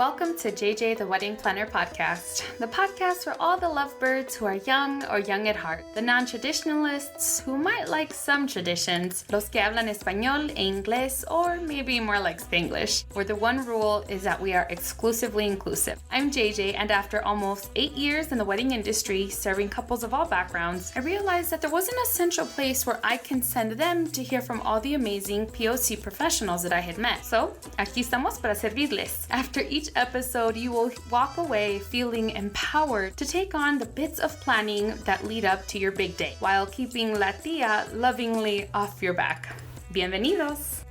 Welcome to JJ the Wedding Planner Podcast, the podcast for all the lovebirds who are young or young at heart, the non-traditionalists who might like some traditions, los que hablan español e inglés, or maybe more like Spanglish, where the one rule is that we are exclusively inclusive. I'm JJ, and after almost 8 years in the wedding industry, serving couples of all backgrounds, I realized that there wasn't a central place where I can send them to hear from all the amazing POC professionals that I had met. So, aquí estamos para servirles. After each episode, you will walk away feeling empowered to take on the bits of planning that lead up to your big day, while keeping la tía lovingly off your back. Bienvenidos!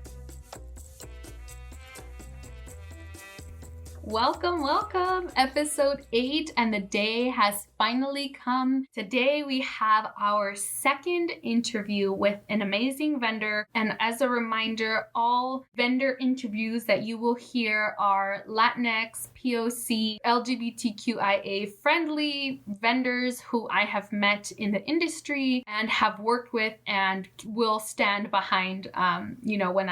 Welcome, episode 8, and the day has finally come. Today we have our second interview with an amazing vendor, and as a reminder, all vendor interviews that you will hear are Latinx, POC, LGBTQIA friendly vendors who I have met in the industry and have worked with and will stand behind. When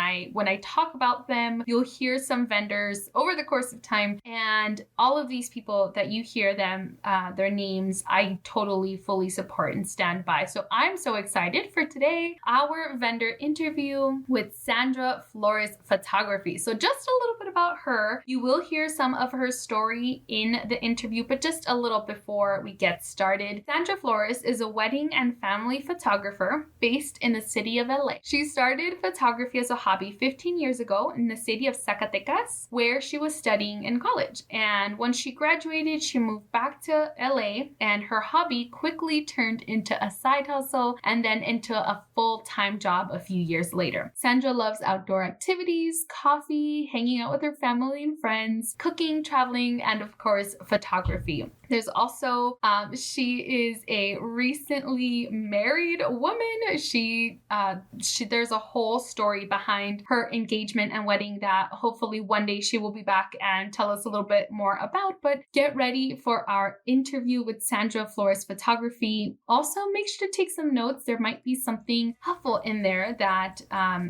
I talk about them, you'll hear some vendors over the course of time. And all of these people that you hear them, their names, I totally, fully support and stand by. So I'm so excited for today, our vendor interview with Sandra Flores Photography. So just a little bit about her. You will hear some of her story in the interview, but just a little before we get started. Sandra Flores is a wedding and family photographer based in the city of LA. She started photography as a hobby 15 years ago in the city of Zacatecas, where she was studying in college. And when she graduated, she moved back to LA, and her hobby quickly turned into a side hustle and then into a full-time job a few years later. Sandra loves outdoor activities, coffee, hanging out with her family and friends, cooking, traveling, and of course, photography. There's also, she is a recently married woman. There's a whole story behind her engagement and wedding that hopefully one day she will be back and tell us a little bit more about, but get ready for our interview with Sandra Flores Photography. Also, make sure to take some notes. There might be something helpful in there that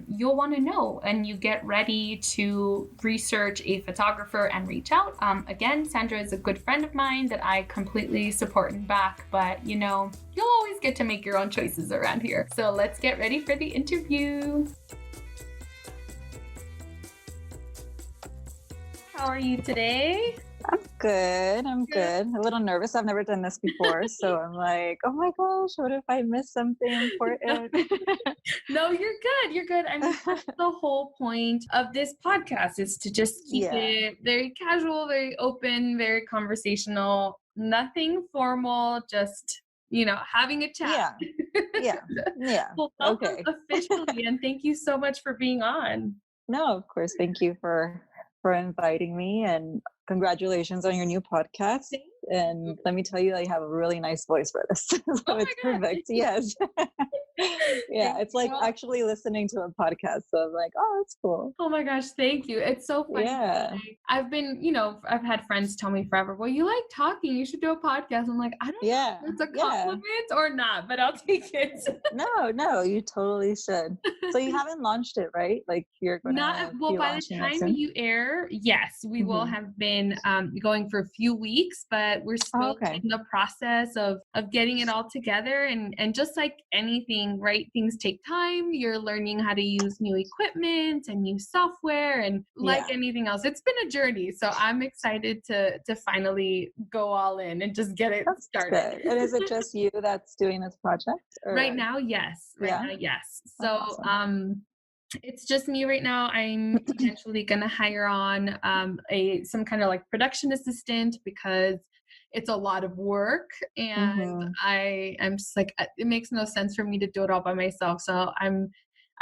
you'll want to know, and you get ready to research a photographer and reach out. Again, Sandra is a good friend of mine that I completely support and back, but you'll always get to make your own choices around here. So let's get ready for the interview. How are you today? I'm good. A little nervous. I've never done this before. So I'm like, oh my gosh, what if I miss something important? No, you're good. I mean, that's the whole point of this podcast, is to just keep it very casual, very open, very conversational, nothing formal, just, having a chat. Yeah. Well, welcome officially, and thank you so much for being on. No, of course. Thank you for inviting me, and congratulations on your new podcast. And let me tell you, I have a really nice voice for this. So it's perfect. Yes. Yeah, it's like actually listening to a podcast. So I'm like, oh, that's cool. Oh my gosh, thank you. It's so funny. Yeah. I've been, I've had friends tell me forever, well, you like talking, you should do a podcast. I'm like, I don't know if it's a compliment or not, but I'll take it. No, you totally should. So you haven't launched it, right? Like you're going to by the time you air, yes, we will have been going for a few weeks, but we're still in the process of getting it all together. And just like anything, right? Things take time. You're learning how to use new equipment and new software, and like anything else, it's been a journey. So I'm excited to finally go all in and just get it started. Good. And is it just you that's doing this project? Or? Right now, yes. So awesome. It's just me right now. I'm potentially going to hire on some kind of like production assistant, because it's a lot of work, and I'm just like, it makes no sense for me to do it all by myself. So I'm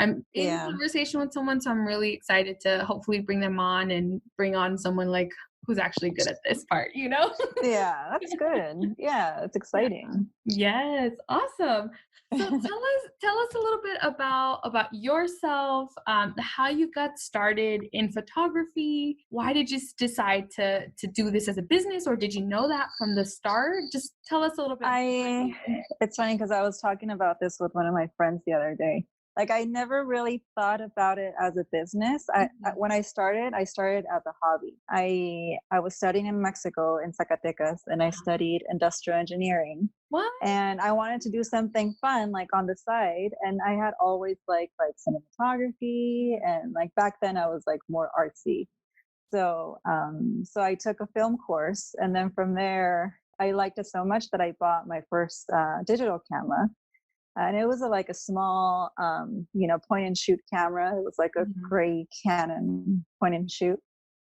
in conversation with someone, so I'm really excited to hopefully bring them on and bring on someone like who's actually good at this part, Yeah, that's good. Yeah, it's exciting. Yes, awesome. So tell us a little bit about yourself, how you got started in photography. Why did you decide to do this as a business, or did you know that from the start? Just tell us a little bit. It's funny because I was talking about this with one of my friends the other day. Like I never really thought about it as a business. When I started as a hobby. I was studying in Mexico in Zacatecas, and I studied industrial engineering. What? And I wanted to do something fun like on the side, and I had always liked like cinematography, and like back then I was like more artsy. So I took a film course, and then from there I liked it so much that I bought my first digital camera, and it was like a small, point and shoot camera. It was like a Mhm. gray Canon point and shoot,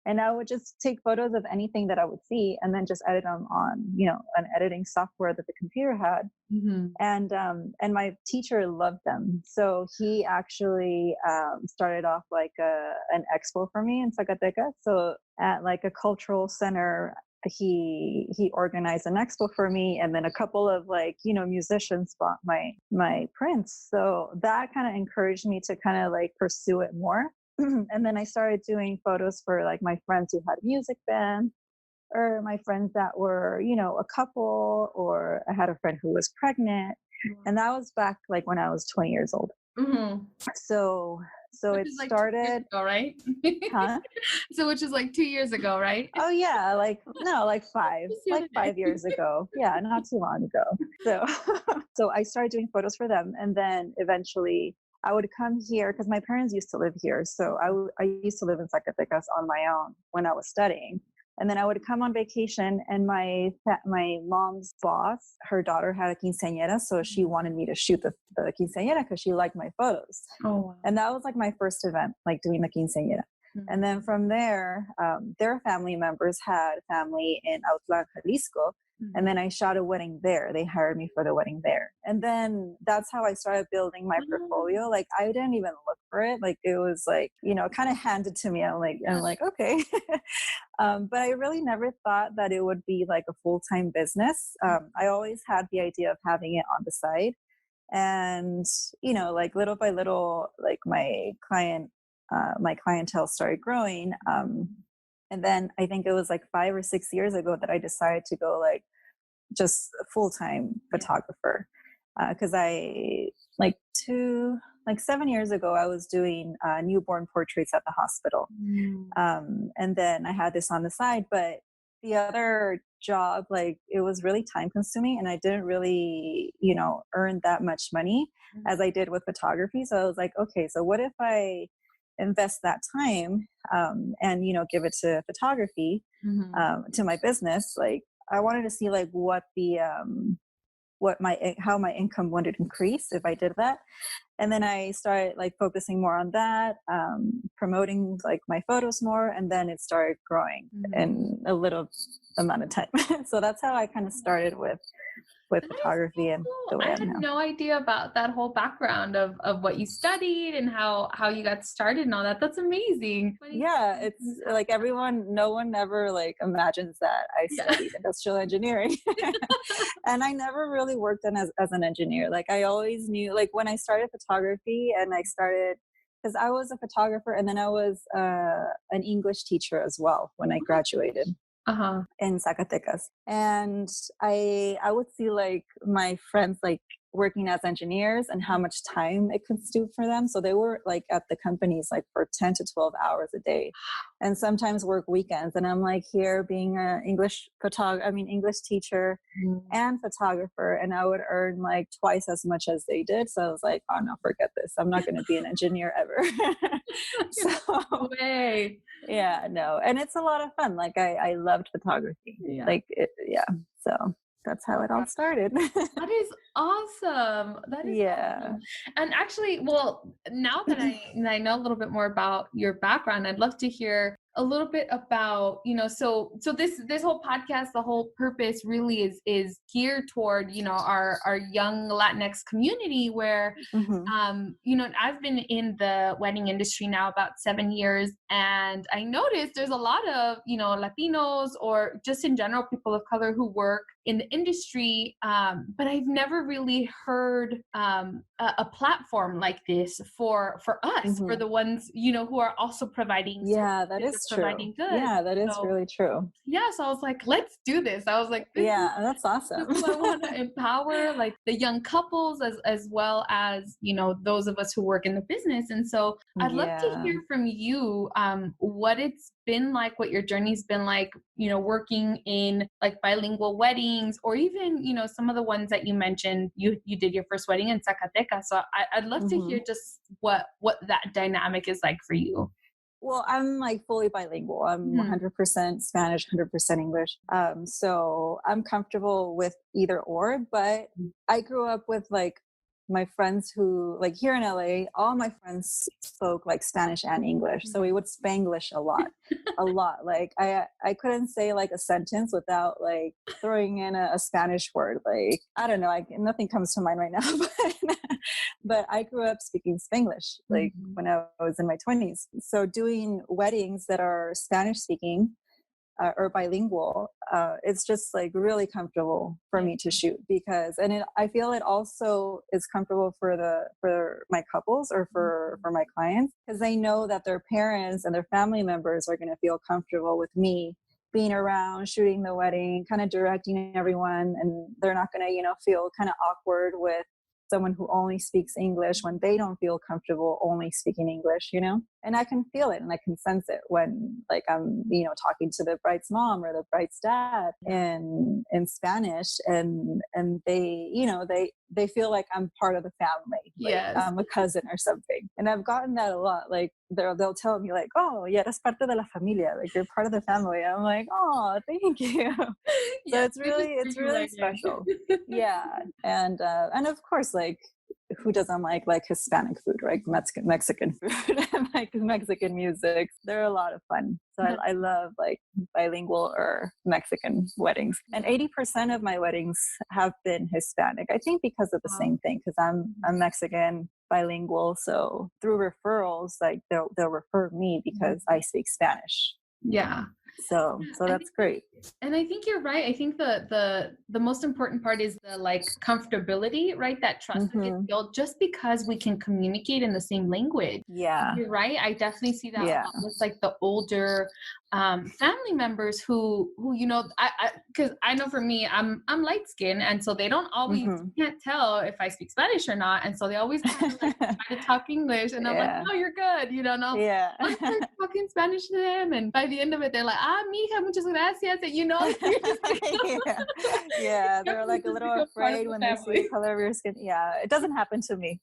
and I would just take photos of anything that I would see, and then just edit them on, an editing software that the computer had. Mhm. And my teacher loved them, so he actually started off like an expo for me in Zacatecas. So at like a cultural center, he organized an expo for me, and then a couple of like musicians bought my prints. So that kind of encouraged me to kind of like pursue it more. And then I started doing photos for like my friends who had music bands, or my friends that were, a couple, or I had a friend who was pregnant. And that was back like when I was 20 years old. Mhm. So so Which it is like 2 years started, ago, right? huh? So which is like 2 years ago, right? Oh yeah, like no, like Just the other day. 5 years ago. Yeah, not too long ago. So so I started doing photos for them, and then eventually I would come here because my parents used to live here. So I used to live in Zacatecas on my own when I was studying. And then I would come on vacation, and my mom's boss, her daughter had a quinceañera, so she wanted me to shoot the quinceañera because she liked my photos. Oh, wow. And that was like my first event, like doing the quinceañera. And then from there, their family members had family in Autlan, Jalisco. And then I shot a wedding there. They hired me for the wedding there. And then that's how I started building my portfolio. Like I didn't even look for it. Like it was like, kind of handed to me. I'm like, okay. But I really never thought that it would be like a full-time business. I always had the idea of having it on the side. And, like little by little, like my clientele started growing. And then I think it was like 5 or 6 years ago that I decided to go like just a full-time photographer. Because I like 7 years ago, I was doing newborn portraits at the hospital. And then I had this on the side, but the other job, like it was really time consuming, and I didn't really, earn that much money as I did with photography. So I was like, okay, so what if I invest that time, and give it to photography, to my business? Like I wanted to see like how my income would increase if I did that. And then I started like focusing more on that, promoting like my photos more, and then it started growing in a little amount of time. So that's how I kind of started with That is photography so and the cool. way I I had am now. no idea about that whole background of what you studied and how you got started and all that. That's amazing. Funny Yeah, things it's happen. like no one ever like imagines that I Yeah. studied industrial engineering. And I never really worked as an engineer. Like I always knew, like when I started photography, and I started because I was a photographer, and then I was an English teacher as well when I graduated Uh-huh. in Zacatecas. And I would see like my friends like working as engineers and how much time it consumed for them. So they were like at the companies like for 10 to 12 hours a day, and sometimes work weekends. And I'm like here being an English teacher and photographer, and I would earn like twice as much as they did. So I was like, oh no, forget this. I'm not going to be an engineer ever. No So way. yeah, no. And it's a lot of fun. Like I loved photography. Yeah. Like yeah. So that's how it all started. That is awesome. That is Yeah. awesome. And actually, well, now that I know a little bit more about your background, I'd love to hear a little bit about, so this whole podcast, the whole purpose really is geared toward, our young Latinx community where Hmm. I've been in the wedding industry now about 7 years, and I noticed there's a lot of, Latinos or just in general people of color who work in the industry, but I've never really heard a platform like this for us, for Hmm. the ones, who are also providing Yeah, that services is true. providing goods. Yeah, that is So really true. yeah, so I was like, let's do this. I was like, Yeah, that's this awesome. is I want to empower like the young couples as well as, you know, those of us who work in the business. And so I'd love to Yeah. hear from you what it's been like, what your journey's been like, you know, working in like bilingual weddings, or even, you know, some of the ones that you mentioned, you did your first wedding in Zacatecas. So I'd love to hear Mhm. just what that dynamic is like for you. Well, I'm like fully bilingual. I'm Mhm. 100% Spanish, 100% English. So I'm comfortable with either or, but I grew up with like my friends who, like here in LA, all my friends spoke like Spanish and English. So we would Spanglish a lot, a lot. Like I couldn't say like a sentence without like throwing in a Spanish word. Like, I don't know, nothing comes to mind right now, but I grew up speaking Spanglish like Mhm. when I was in my 20s. So doing weddings that are Spanish speaking or bilingual, it's just like really comfortable for Yeah. me to shoot because, I feel it also is comfortable for my couples or for my clients because they know that their parents and their family members are going to feel comfortable with me being around, shooting the wedding, kind of directing everyone, and they're not going to, feel kind of awkward with someone who only speaks English when they don't feel comfortable only speaking English. And I can feel it and I can sense it when like I'm, talking to the bride's mom or the bride's dad in Spanish and they, they feel like I'm part of the family, like Yes. I'm a cousin or something. And I've gotten that a lot. Like they'll tell me like, oh yeah, eres parte de la familia, like you're part of the family. I'm like, oh, thank you. So Yes, they just it's treat you really like special. it. Yeah. And of course, like who doesn't like Hispanic food, right? Mexican food and like Mexican music. They're a lot of fun. So I love like bilingual or Mexican weddings. And 80% of my weddings have been Hispanic. I think because of the same thing, because I'm Mexican bilingual. So through referrals, like they'll refer me because I speak Spanish. Yeah. So that's great. And I think you're right. I think the most important part is the like comfortability, right? That trust that gets Mm-hmm. built just because we can communicate in the same language. Yeah. You're right. I definitely see that a Yeah. lot with like the older family members who I because I know for me I'm light skinned, and so they don't always Mm-hmm. can't tell if I speak Spanish or not, and so they always kind of like try to talk English, and I'm like, Yeah. no, you're good, and Yeah. I start talking Spanish to them, and by the end of it, they're like, mija, muchas gracias, and Yeah. Yeah. They're like a just little become part of afraid the when they see the family. color of your skin. Yeah. It doesn't happen to me.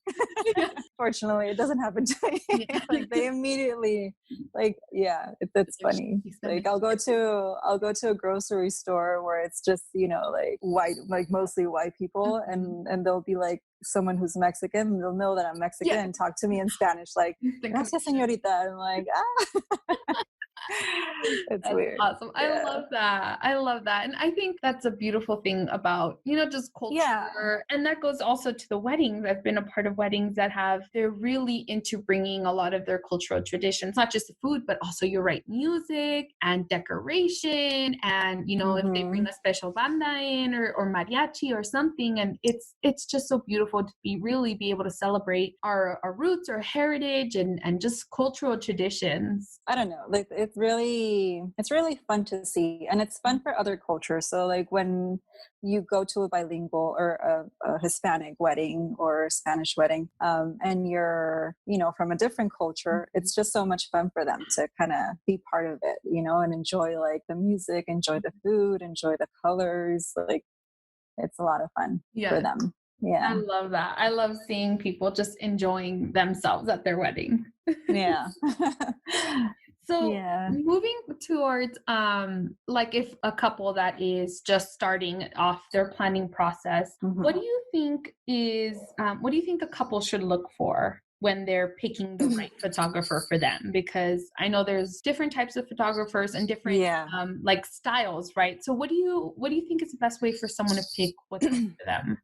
Yeah. Fortunately, it doesn't happen to me. Yeah. Like they immediately yeah, it's funny. Like I'll go to a grocery store where it's just, like white, like mostly white people, and they'll be like someone who's Mexican, they'll know that I'm Mexican Yeah. and talk to me in Spanish, like, Instant gracias, connection. señorita. I'm like, it's That's weird. awesome. I Yeah. love that. I love that. And I think that's a beautiful thing about, just Yeah. culture. And that goes also to the weddings. I've been a part of weddings that they're really into bringing a lot of their cultural traditions, not just the food, but also you're right, music and decoration. And, if they bring Mm-hmm. a special banda in or mariachi or something. And it's just so beautiful to be able to celebrate our roots, our heritage, and just cultural traditions. I don't know. Like it's really fun to see, and it's fun for other cultures. So like when you go to a bilingual or a Hispanic wedding or a Spanish wedding, and you're from a different culture, it's just so much fun for them to kind of be part of it, and enjoy like the music, enjoy the food, enjoy the colors. Like it's a lot of fun for Yes. them. I Yeah. love that. I love seeing people just enjoying themselves at their wedding. Yeah. So Yeah. moving towards like if a couple that is just starting off their planning process, what Mhm. do you think what do you think a couple should look for when they're picking the right photographer for them? Because I know there's different types of photographers and different Yeah. like styles, right? So what do you think is the best way for someone to pick what's right for them?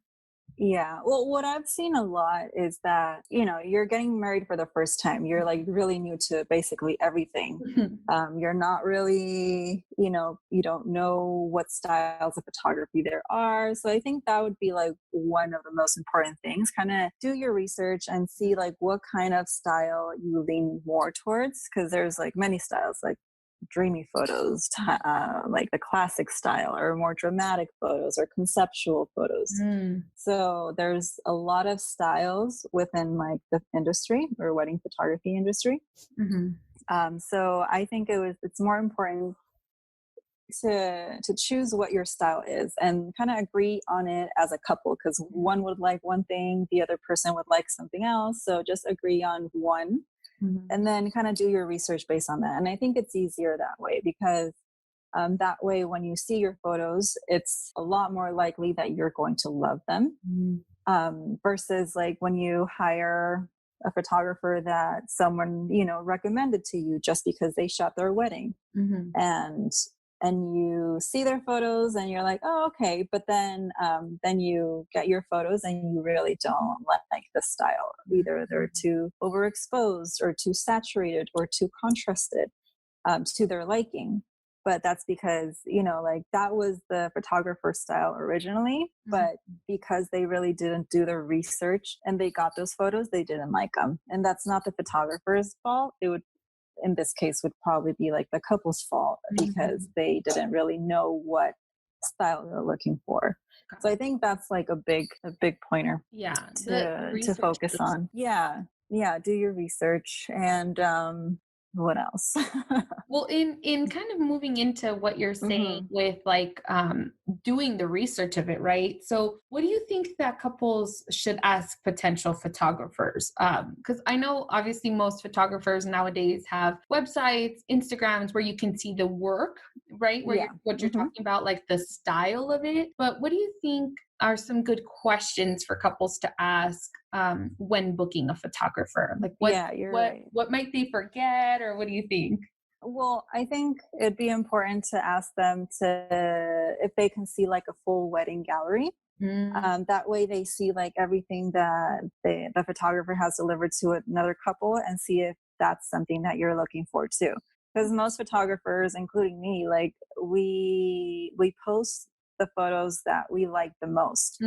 Yeah. Well, what I've seen a lot is that, you're getting married for the first time. You're like really new to basically everything. You're not really, you don't know what styles of photography there are. So I think that would be like one of the most important things. Kind of do your research and see like what kind of style you lean more towards. Cause there's like many styles. Like dreamy photos, like the classic style, or more dramatic photos, or conceptual photos. So there's a lot of styles within like the industry or wedding photography industry. So I think it's more important to choose what your style is and kind of agree on it as a couple, because one would like one thing, the other person would like something else. So just agree on one, and then kind of do your research based on that. And I think it's easier that way, because that way when you see your photos, it's a lot more likely that you're going to love them, versus like when you hire a photographer that someone recommended to you just because they shot their wedding, and you see their photos and you're like, oh, okay, but then you get your photos and you really don't like the style. Either they're too overexposed or too saturated or too contrasted to their liking. But that's because like that was the photographer's style originally, but because they really didn't do their research and they got those photos, they didn't like them. And that's not the photographer's fault. It would, in this case, would probably be like the couple's fault, because they didn't really know what style they're looking for. So I think that's like a big pointer to focus on. Yeah, do your research. And what else? Well, in kind of moving into what you're saying with like doing the research of it, right? So what do you think that couples should ask potential photographers? Because I know obviously most photographers nowadays have websites, Instagrams, where you can see the work, right? Where what you're talking about, like the style of it. But what do you think are some good questions for couples to ask when booking a photographer? Like what might they forget, or what do you think? Well, I think it'd be important to ask them if they can see like a full wedding gallery. That way they see like everything that the photographer has delivered to another couple, and see if that's something that you're looking for too. Because most photographers, including me, like we post the photos that we like the most,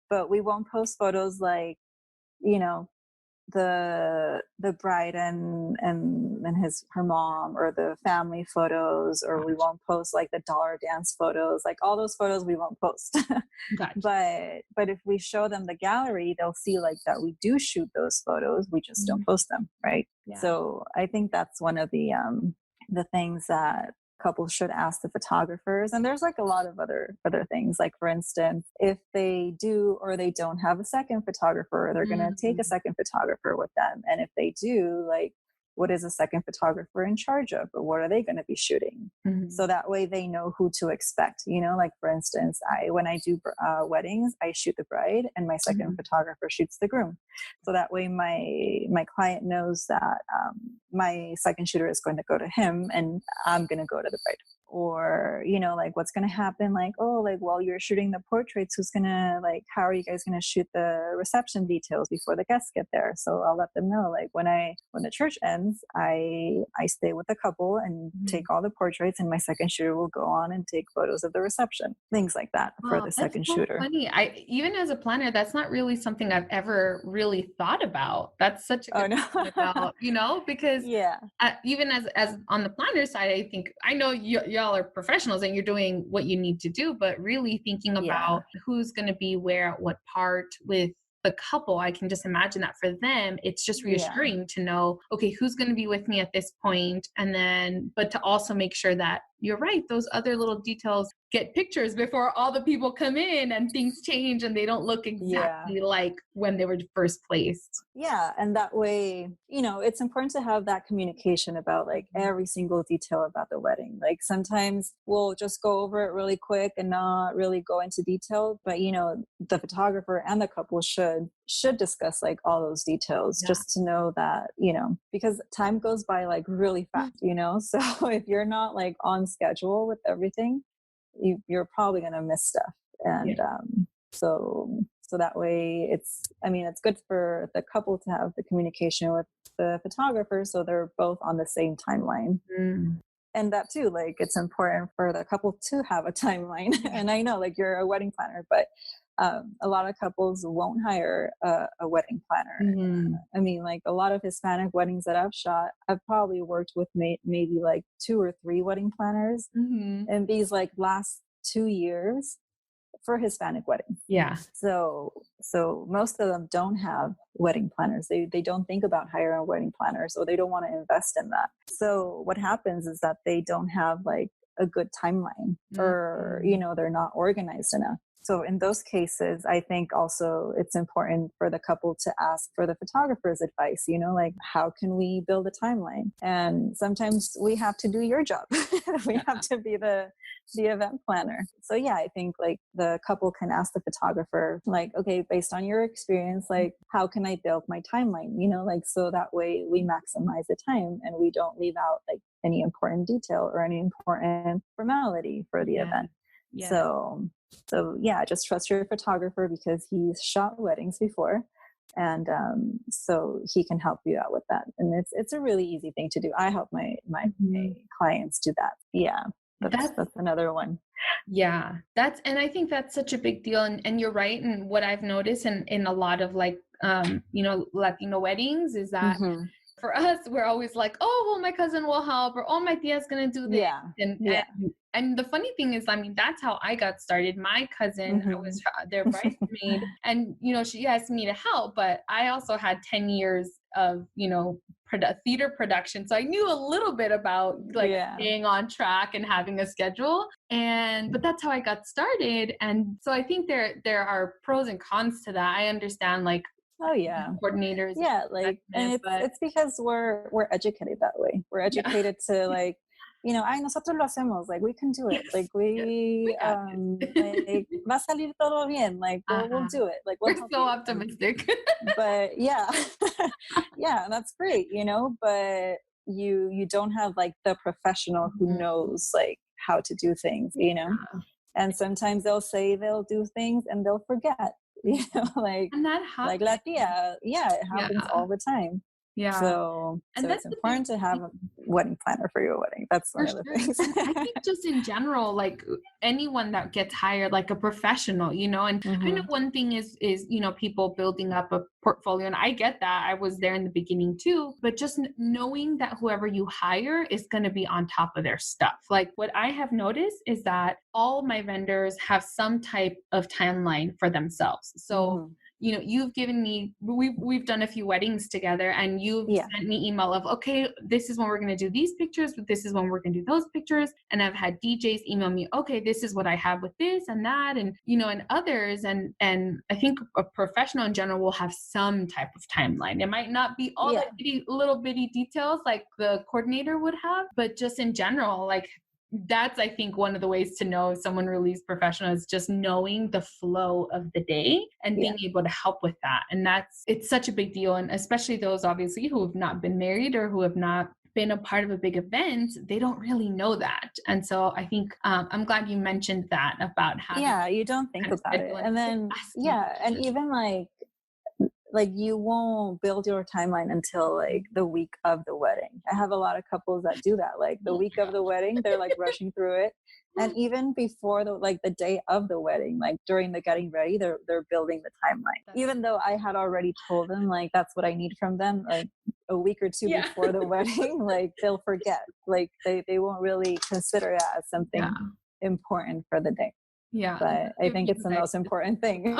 but we won't post photos like, the bride and her mom, or the family photos, or we won't post like the dollar dance photos, like all those photos we won't post. But if we show them the gallery, they'll see like that we do shoot those photos, we just don't post them, right? So I think that's one of the things that couples should ask the photographers. And there's like a lot of other things, like for instance, if they do or they don't have a second photographer, they're going to take a second photographer with them. And if they do, like, what is a second photographer in charge of, or what are they going to be shooting? So that way they know who to expect. Like for instance, when I do weddings, I shoot the bride and my second photographer shoots the groom. So that way my client knows that my second shooter is going to go to him and I'm going to go to the bride. Or like what's going to happen, like, oh, like while you're shooting the portraits, who's going to, like, how are you guys going to shoot the reception details before the guests get there? So I'll let them know, like, when the church ends, I stay with the couple and take all the portraits, and my second shooter will go on and take photos of the reception, things like that. For the second shooter. Funny. Even as a planner, that's not really something I've ever really thought about. That's such a good thing about, because even as on the planner side, I think, I know y'all are professionals and you're doing what you need to do, but really thinking about who's going to be where at what part with the couple, I can just imagine that for them, it's just reassuring to know, okay, who's going to be with me at this point? And then, but to also make sure that you're right, those other little details get pictures before all the people come in and things change and they don't look exactly like when they were first placed. Yeah. And that way, it's important to have that communication about like every single detail about the wedding. Like sometimes we'll just go over it really quick and not really go into detail, but the photographer and the couple should discuss like all those details, just to know that, because time goes by like really fast, so if you're not like on schedule with everything, you're probably going to miss stuff. And so that way it's good for the couple to have the communication with the photographer, so they're both on the same timeline. And that too, like, it's important for the couple to have a timeline. And I know, like, you're a wedding planner, but a lot of couples won't hire a wedding planner. Mm-hmm. I mean, like a lot of Hispanic weddings that I've shot, I've probably worked with maybe like 2 or 3 wedding planners Mm-hmm. in these like last 2 years for Hispanic weddings. Yeah. So most of them don't have wedding planners. They don't think about hiring a wedding planner, so they don't want to invest in that. So what happens is that they don't have like a good timeline, or they're not organized enough. So in those cases, I think also it's important for the couple to ask for the photographer's advice, like how can we build a timeline? And sometimes we have to do your job. We have to be the event planner. So yeah, I think like the couple can ask the photographer, like, okay, based on your experience, like how can I build my timeline? Like so that way we maximize the time and we don't leave out like any important detail or any important formality for the event. Yeah. So yeah, just trust your photographer because he's shot weddings before. And so he can help you out with that. And it's a really easy thing to do. I help my clients do that. Yeah. That's another one. Yeah, and I think that's such a big deal. And you're right. And what I've noticed in a lot of like, Latino weddings is that for us, we're always like, oh, well, my cousin will help, or oh, my tia's going to do this. Yeah. And the funny thing is, I mean, that's how I got started. My cousin, I was their bridesmaid, and, she asked me to help, but I also had 10 years of, theater production. So I knew a little bit about like staying on track and having a schedule. But that's how I got started. And so I think there are pros and cons to that. I understand like, oh yeah, coordinators. Yeah, like, and it's because we're educated that way. We're educated to like, ay, nosotros lo hacemos. Like we can do it. Like we like va a salir todo bien. Like we'll do it. Like we're so optimistic. But yeah, yeah, that's great. But you don't have like the professional who knows like how to do things. And sometimes they'll say they'll do things and they'll forget. Like and that happens. Like la tia, it happens all the time. Yeah. So it's important to have a wedding planner for your wedding. That's one of the things. I think just in general, like anyone that gets hired, like a professional, and I know one thing is, people building up a portfolio. And I get that. I was there in the beginning too, but just knowing that whoever you hire is going to be on top of their stuff. Like what I have noticed is that all my vendors have some type of timeline for themselves. So you've given me, we've done a few weddings together, and you've sent me email of, okay, this is when we're going to do these pictures, but this is when we're going to do those pictures. And I've had DJs email me, okay, this is what I have with this and that, and, and others. And I think a professional in general will have some type of timeline. It might not be all the little bitty details like the coordinator would have, but just in general, like, that's, I think, one of the ways to know if someone really is professional is just knowing the flow of the day and being able to help with that. And it's such a big deal. And especially those obviously who have not been married or who have not been a part of a big event, they don't really know that. And so I think I'm glad you mentioned that about how you don't think about it. And then and even like you won't build your timeline until like the week of the wedding. I have a lot of couples that do that. Like the week of the wedding, they're like rushing through it. And even before the day of the wedding, like during the getting ready, they're building the timeline. Even though I had already told them like that's what I need from them, like a week or two before the wedding, like they'll forget. Like they won't really consider it as something important for the day. Yeah. But I think it's the most important thing.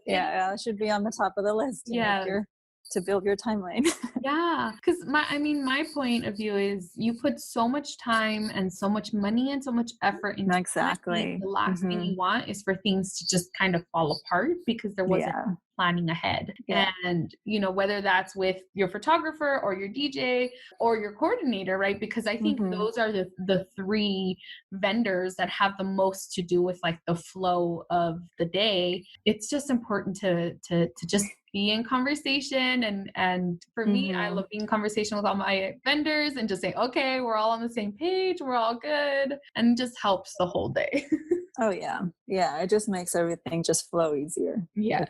It should be on the top of the list to build your timeline. Because my point of view is you put so much time and so much money and so much effort into exactly. The last thing you want is for things to just kind of fall apart because there wasn't planning ahead. And, whether that's with your photographer or your DJ or your coordinator, right? Because I think those are the three vendors that have the most to do with like the flow of the day. It's just important to just be in conversation. And for me, I love being in conversation with all my vendors and just say, okay, we're all on the same page. We're all good. And it just helps the whole day. Oh yeah. Yeah. It just makes everything just flow easier. Yeah.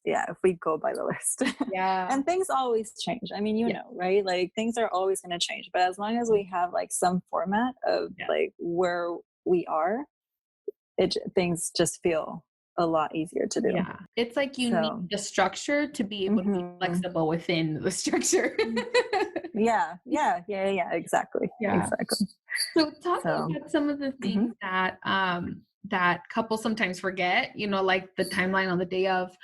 If we go by the list. And things always change. I mean, right? Like things are always going to change, but as long as we have like some format of like where we are, things just feel a lot easier to do. Yeah. It's like you need So the structure to be able to be flexible within the structure. Yeah, exactly. Yeah. Exactly. So talking So, about some of the things that that couples sometimes forget, like the timeline on the day of.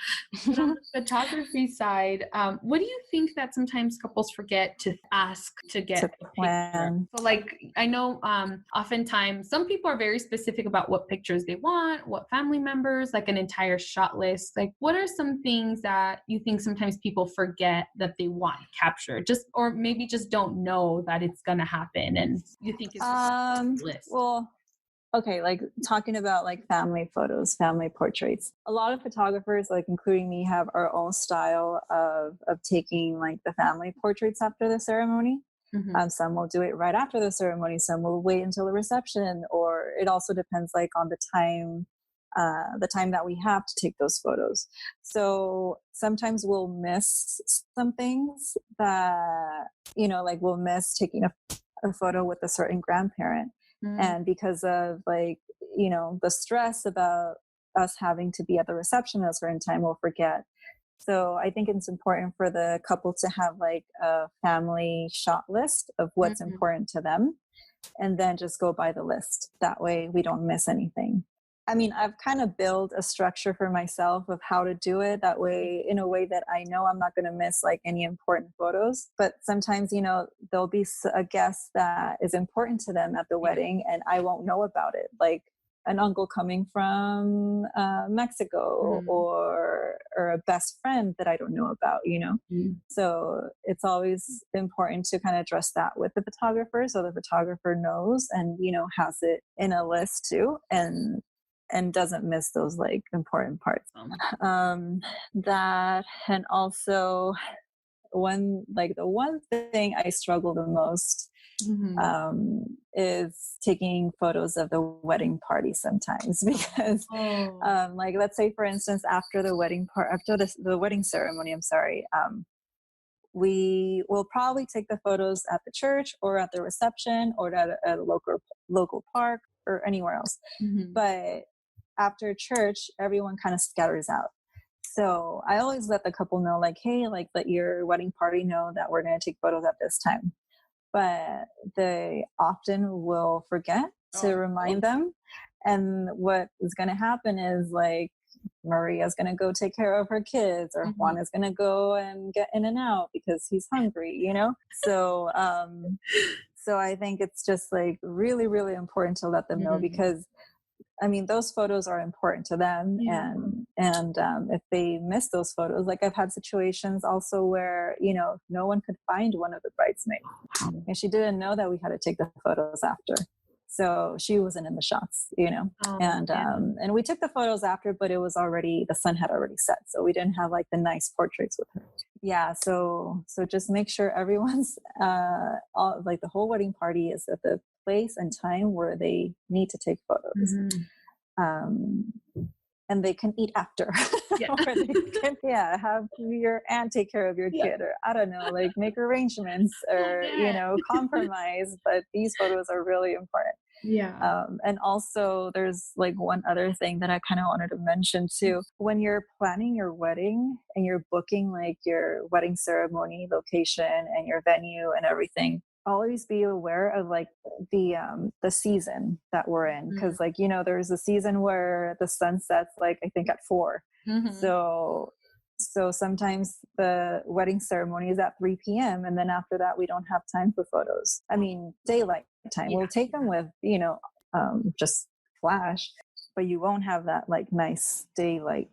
But on the photography side, what do you think that sometimes couples forget to ask to to get a picture? plan. So like I know oftentimes some people are very specific about what pictures they want, what family members, like an entire shot list. Like what are some things that you think sometimes people forget that they want captured? Just or maybe just don't know that it's gonna happen and you think it's a list. Well, okay, like talking about like family photos, family portraits. A lot of photographers, like including me, have our own style of taking like the family portraits after the ceremony. Some will do it right after the ceremony. Some will wait until the reception, or it also depends like on the time that we have to take those photos. So sometimes we'll miss some things that, like we'll miss taking a photo with a certain grandparent. And because of like, the stress about us having to be at the reception at a certain time, we'll forget. So I think it's important for the couple to have like a family shot list of what's important to them and then just go by the list. That way we don't miss anything. I mean, I've kind of built a structure for myself of how to do it that way, in a way that I know I'm not going to miss like any important photos. But sometimes, there'll be a guest that is important to them at the wedding and I won't know about it. Like an uncle coming from Mexico or a best friend that I don't know about, So it's always important to kind of address that with the photographer so the photographer knows and, has it in a list too. And doesn't miss those like important parts. That and also the one thing I struggle the most is taking photos of the wedding party sometimes because like let's say for instance after the wedding ceremony, I'm sorry, we will probably take the photos at the church or at the reception or at a local park or anywhere else. But after church, everyone kind of scatters out. So I always let the couple know, like, hey, like let your wedding party know that we're going to take photos at this time. But they often will forget to remind them. And what is going to happen is like Maria's going to go take care of her kids or Juan is going to go and get in and out because he's hungry, So, so I think it's just like really, really important to let them know because I mean, those photos are important to them. Yeah. And if they miss those photos, like I've had situations also where, no one could find one of the bridesmaids and she didn't know that we had to take the photos after. So she wasn't in the shots, and we took the photos after, but it was the sun had already set. So we didn't have like the nice portraits with her. Yeah. So just make sure everyone's, like the whole wedding party is at the place and time where they need to take photos. And they can eat after or they can have your aunt take care of your kid or I don't know, like make arrangements or compromise, but these photos are really important. And also there's like one other thing that I kind of wanted to mention too. When you're planning your wedding and you're booking like your wedding ceremony location and your venue and everything, always be aware of like the season that we're in. Cause like, there's a season where the sun sets like, I think at 4. So sometimes the wedding ceremony is at 3 p.m. And then after that, we don't have time for photos. I mean, daylight time. We'll take them with, just flash, but you won't have that like nice daylight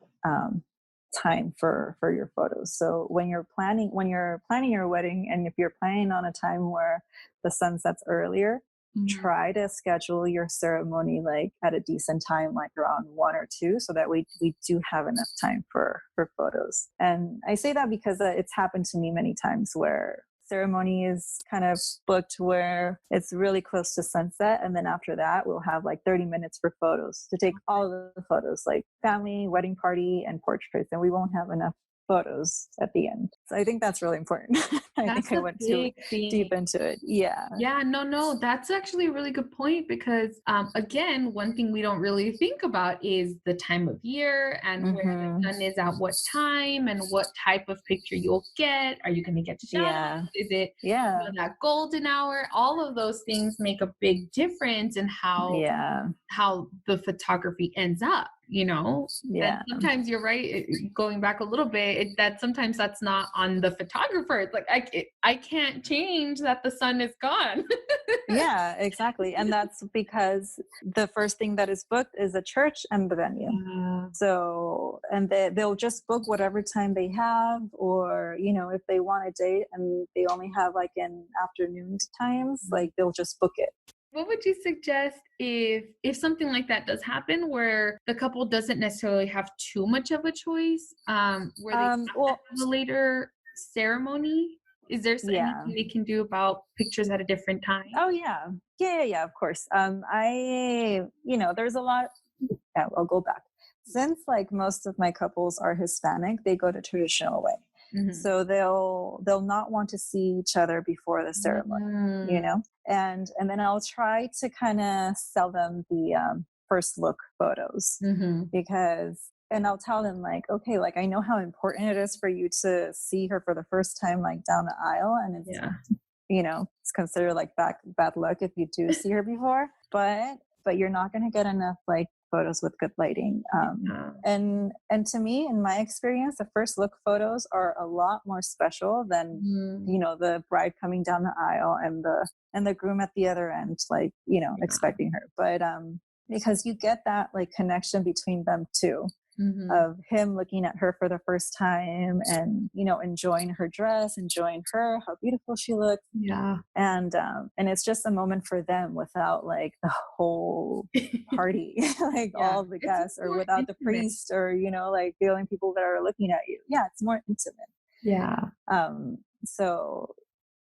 time for your photos. So when you're planning your wedding, and if you're planning on a time where the sun sets earlier, try to schedule your ceremony like at a decent time, like around 1 or 2, so that we do have enough time for photos. And I say that because it's happened to me many times where ceremony is kind of booked where it's really close to sunset, and then after that we'll have like 30 minutes for photos to take all of the photos, like family, wedding party, and portraits, and we won't have enough photos at the end. So I think that's really important. I That's think I a went too big thing. deep into it. Yeah. Yeah, no, that's actually a really good point because, again, one thing we don't really think about is the time of year and where the Mm-hmm. sun is at what time and what type of picture you'll get. Are you going to get shadows? Yeah. Is it Yeah. that golden hour? All of those things make a big difference in Yeah. how the photography ends up, and Yeah. sometimes you're right, going back a little bit, that sometimes that's not on the photographer. It's like I can't change that the sun is gone. Yeah, exactly. And that's because the first thing that is booked is a church and the venue. Yeah. So, and they'll just book whatever time they have, or, if they want a date and they only have like in afternoon times, like they'll just book it. What would you suggest if something like that does happen where the couple doesn't necessarily have too much of a choice, where they have to Well, have a later ceremony? Is there yeah. anything they can do about pictures at a different time? Oh, yeah. Yeah, of course. There's a lot. Yeah, I'll go back. Since like most of my couples are Hispanic, they go the traditional way. Mhm. So they'll not want to see each other before the ceremony, Mm. and then I'll try to kind of sell them the first look photos, Mhm. and I'll tell them like, okay, like I know how important it is for you to see her for the first time, like down the aisle, and it's Yeah. it's considered like bad luck if you do see her before, but you're not going to get enough like photos with good lighting. Yeah. And to me, in my experience, the first look photos are a lot more special than Mm. the bride coming down the aisle and the groom at the other end, like Yeah. expecting her. But because you get that like connection between them too, Mhm. of him looking at her for the first time and enjoying her dress, enjoying her, how beautiful she looks, Yeah. and it's just a moment for them without like the whole party, like Yeah. all the It's guests, or more without the intimate. priest, or like the only people that are looking at you. Yeah, it's more intimate. Yeah.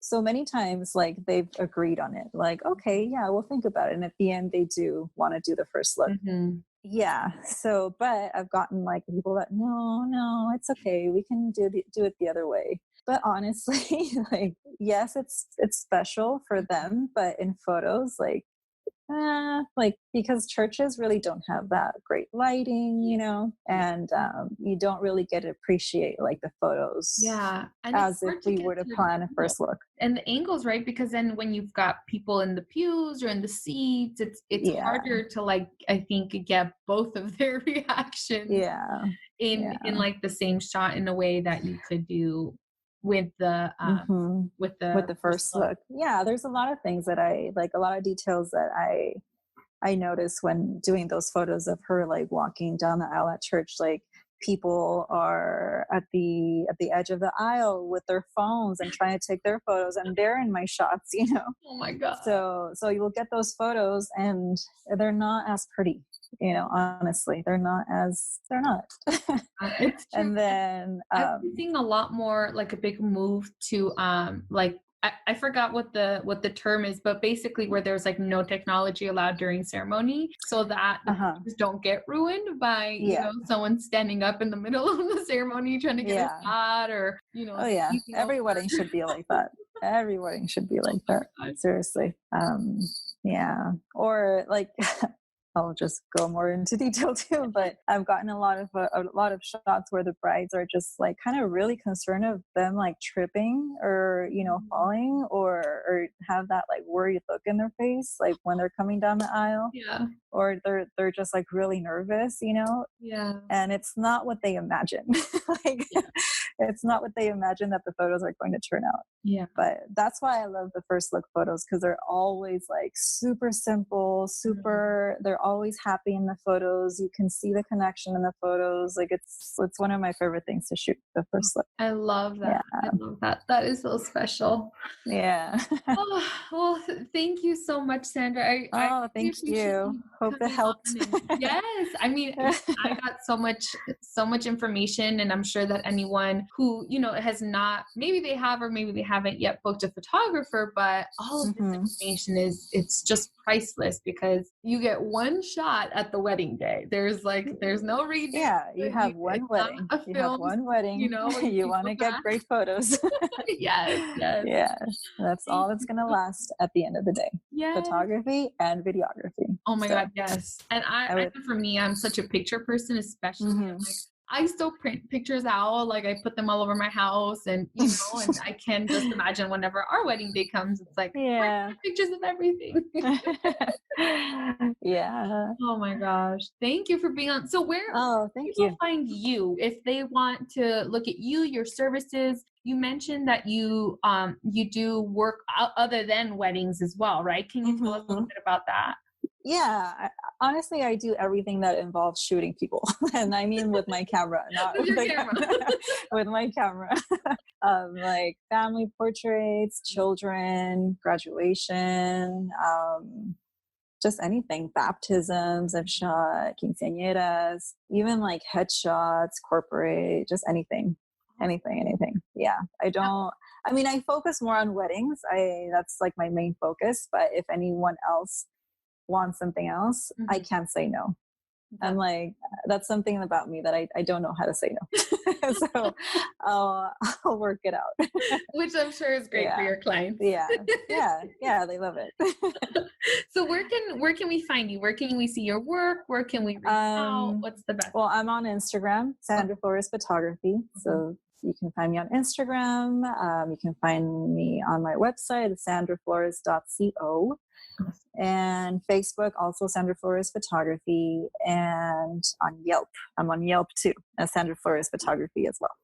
So many times like they've agreed on it, like, okay, yeah, we'll think about it, and at the end they do want to do the first look. Mhm. Yeah. So, but I've gotten like people that no, it's okay. We can do it the other way. But honestly, like, yes, it's special for them, but in photos, like because churches really don't have that great lighting, and you don't really get to appreciate like the photos Yeah, and it's as if hard to we get were to to plan a the first look. and the angles, right? Because then when you've got people in the pews or in the seats, it's Yeah. harder to like I think get both of their reactions Yeah. in Yeah. like the same shot in a way that you could do with the hmm with With the the first first look. look. Yeah, there's a lot of things that I like, a lot of details that I notice when doing those photos of her like walking down the aisle at church. Like people are at the edge of the aisle with their phones and trying to take their photos, and they're in my shots, Oh my god. so you'll get those photos and they're not as pretty, honestly. They're not It's true. and then I've been seeing a lot more like a big move to like I forgot what the term is, but basically where there's like no technology allowed during ceremony so that the uh-huh pictures don't get ruined by, yeah someone standing up in the middle of the ceremony trying to get a yeah shot or, Oh yeah, speaking over. every wedding should be like that. Every wedding should be Oh like my that. God. Seriously. Yeah. Or like I'll just go more into detail too, but I've gotten a lot of shots where the brides are just like kind of really concerned of them like tripping or falling, or have that like worried look in their face like when they're coming down the aisle, Yeah. or they're just like really nervous, Yeah. and it's not what they imagine. Like Yeah. it's not what they imagine that the photos are going to turn out. Yeah. But that's why I love the first look photos, because they're always like super simple, they're always happy in the photos. You can see the connection in the photos. Like it's one of my favorite things to shoot, the first look. I love Yeah. that. I love that. That is so special. Yeah. Oh, well, thank you so much, Sandra. I Oh, really thank appreciate you. you Hope it coming helped. on. And yes, I mean, I got so much information, and I'm sure that anyone who, has not, maybe they have, or maybe they haven't yet booked a photographer, but all of this hmm information it's just priceless because you get one one shot at the wedding day. There's no redo. Yeah, you have one wedding. You have one wedding. You want to get great photos. Yes. Yes, that's all that's going to last at the end of the day. Yes. Photography and videography. Oh my God, yes. And I know for me, I'm such a picture person, especially. Like, I still print pictures out. Like, I put them all over my house, and and I can just imagine whenever our wedding day comes, it's like, yeah, pictures of everything. Yeah. Oh my gosh. Thank you for being on. So where thank people you. find you if they want to look at you, your services? You mentioned that you do work other than weddings as well, right? Can you tell us a little bit about that? Yeah, honestly, I do everything that involves shooting people, and I mean with my camera, not with the camera. With my camera, like family portraits, children, graduation, just anything, baptisms I've shot, quinceañeras, even like headshots, corporate, just anything. Yeah, I focus more on weddings. That's like my main focus, but if anyone else want something else, I can't say no. I'm like, that's something about me that I don't know how to say no. So I'll work it out. Which I'm sure is great for your clients. Yeah, they love it. So where can we find you? Where can we see your work? Where can we reach out? What's the best? Well, I'm on Instagram, Sandra Flores Photography. So you can find me on Instagram. You can find me on my website, sandraflores.co. And Facebook, also Sandra Flores Photography, and on Yelp. I'm on Yelp too, as Sandra Flores Photography as well.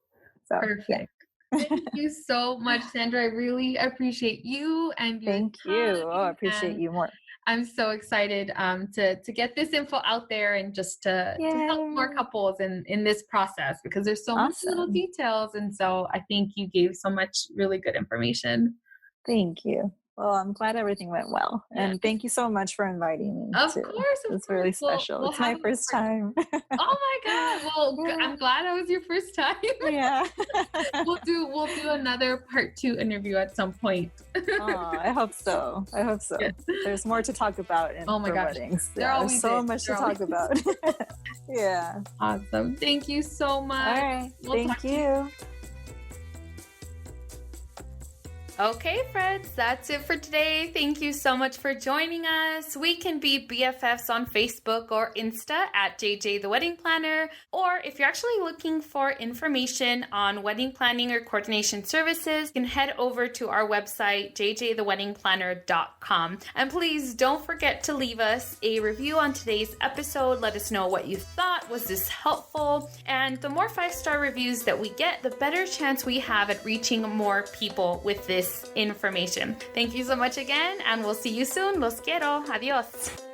So, perfect. Yeah. Thank you so much, Sandra. I really appreciate you and your Thank you. I appreciate you more. I'm so excited to get this info out there and just to help more couples in this process, because there's so many little details. And so I think you gave so much really good information. Thank you. Well, I'm glad everything went well. And thank you so much for inviting me. Of course. It's really special. It's my first time. Oh my God. Well, I'm glad it was your first time. Yeah. We'll do another part 2 interview at some point. I hope so. Yes. There's more to talk about in weddings. There's so much to talk about. Yeah. Awesome. Thank you so much. All right. Thank you. Okay, friends, that's it for today. Thank you so much for joining us. We can be BFFs on Facebook or Insta at JJ the Wedding Planner. Or if you're actually looking for information on wedding planning or coordination services, you can head over to our website, jjtheweddingplanner.com. And please don't forget to leave us a review on today's episode. Let us know what you thought. Was this helpful? And the more 5-star reviews that we get, the better chance we have at reaching more people with this information. Thank you so much again, and we'll see you soon. Los quiero. Adiós.